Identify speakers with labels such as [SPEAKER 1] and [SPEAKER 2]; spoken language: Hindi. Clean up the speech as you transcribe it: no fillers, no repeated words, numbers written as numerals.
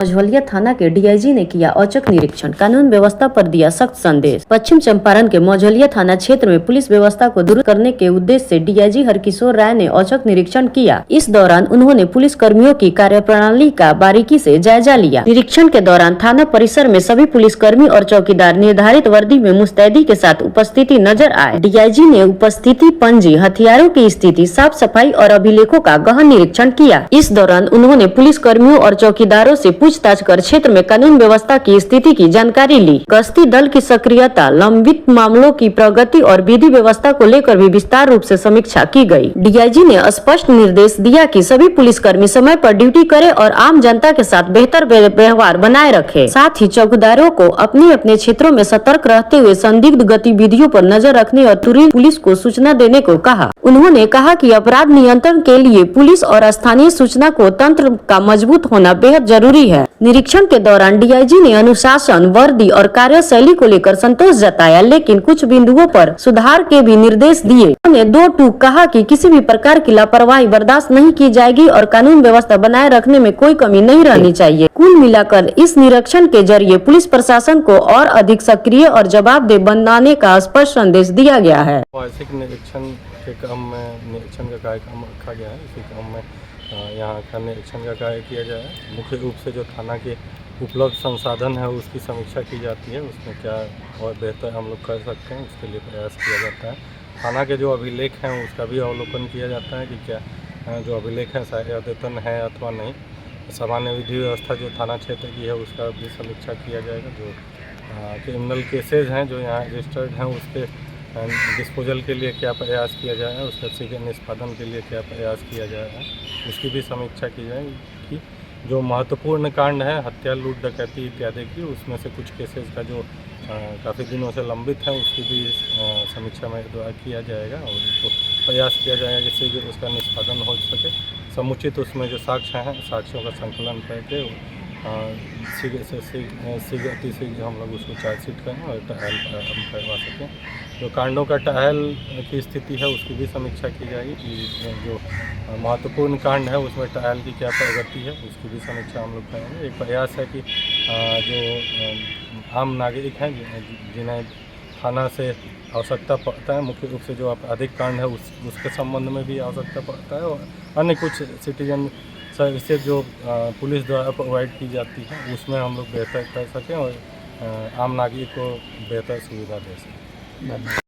[SPEAKER 1] मझौलिया थाना के डीआईजी ने किया औचक निरीक्षण, कानून व्यवस्था पर दिया सख्त संदेश। पश्चिम चंपारण के मझौलिया थाना क्षेत्र में पुलिस व्यवस्था को दुरुस्त करने के उद्देश्य से डीआईजी हरकिशोर राय ने औचक निरीक्षण किया। इस दौरान उन्होंने पुलिस कर्मियों की कार्यप्रणाली का बारीकी से जायजा लिया। निरीक्षण के दौरान थाना परिसर में सभी पुलिसकर्मी और चौकीदार निर्धारित वर्दी में मुस्तैदी के साथ उपस्थिति नजर आए। डीआईजी ने उपस्थिति पंजी, हथियारों की स्थिति, साफ सफाई और अभिलेखों का गहन निरीक्षण किया। इस दौरान उन्होंने पुलिस कर्मियों और चौकीदारों से पूछताछ कर क्षेत्र में कानून व्यवस्था की स्थिति की जानकारी ली। गश्ती दल की सक्रियता, लंबित मामलों की प्रगति और विधि व्यवस्था को लेकर भी विस्तार रूप से समीक्षा की गई। डीआईजी ने स्पष्ट निर्देश दिया कि सभी पुलिसकर्मी समय पर ड्यूटी करें और आम जनता के साथ बेहतर व्यवहार बनाए रखें। साथ ही चौकीदारों को अपने अपने क्षेत्रों में सतर्क रहते हुए संदिग्ध गतिविधियों पर नजर रखने और तुरंत पुलिस को सूचना देने को कहा। उन्होंने कहा कि अपराध नियंत्रण के लिए पुलिस और स्थानीय सूचना को तंत्र का मजबूत होना बेहद जरूरी है। निरीक्षण के दौरान डीआईजी ने अनुशासन, वर्दी और कार्यशैली को लेकर संतोष जताया, लेकिन कुछ बिंदुओं पर सुधार के भी निर्देश दिए। उन्होंने दो टूक कहा कि किसी भी प्रकार की लापरवाही बर्दाश्त नहीं की जाएगी और कानून व्यवस्था बनाए रखने में कोई कमी नहीं रहनी चाहिए। कुल मिलाकर इस निरीक्षण के जरिए पुलिस प्रशासन को और अधिक सक्रिय और जवाबदेह बनाने का स्पष्ट संदेश दिया गया है।
[SPEAKER 2] वार्षिक निरीक्षण के क्रम में निरीक्षण का कार्यक्रम रखा गया है। इसी क्रम में यहाँ का निरीक्षण का कार्य किया जाए। मुख्य रूप से जो थाना के उपलब्ध संसाधन है उसकी समीक्षा की जाती है, उसमें क्या और बेहतर हम लोग कर सकते हैं उसके लिए प्रयास किया जाता है। थाना के जो अभिलेख हैं उसका भी अवलोकन किया जाता है कि क्या जो अभिलेख हैं शायद अद्यतन है अथवा नहीं। सामान्य विधि व्यवस्था जो थाना क्षेत्र की है उसका भी समीक्षा किया जाएगा। जो क्रिमिनल केसेज हैं जो यहाँ रजिस्टर्ड हैं उसके डिस्पोजल के लिए क्या प्रयास किया जाएगा, उसके शीघ्र निष्पादन के लिए क्या प्रयास किया जाएगा, उसकी भी समीक्षा की जाएगी। कि जो महत्वपूर्ण कांड है हत्या, लूट, डकैती इत्यादि की, उसमें से कुछ केसेस का जो काफ़ी दिनों से लंबित है उसकी भी समीक्षा में द्वारा किया जाएगा और उसको प्रयास किया जाएगा जिससे कि उसका निष्पादन हो सके। समुचित उसमें जो साक्ष्य हैं साक्ष्यों का संकलन करके शीघ्र से शीघ्र हम लोग उसको चार्जशीट करें और ट्रायल हम करवा सकें। जो कांडों का ट्रायल की स्थिति है उसकी भी समीक्षा की जाएगी कि जो महत्वपूर्ण कांड है उसमें ट्रायल की क्या प्रगति है उसकी भी समीक्षा हम लोग करेंगे। एक प्रयास है कि जो आम नागरिक हैं जिन्हें थाना से आवश्यकता पड़ता है, मुख्य रूप से जो आपराधिक कांड है उसके संबंध में भी आवश्यकता पड़ता है और अन्य कुछ सिटीजन सर्विसेज जो पुलिस द्वारा प्रोवाइड की जाती है उसमें हम लोग बेहतर कर सकें और आम नागरिक को बेहतर सुविधा दे सकें।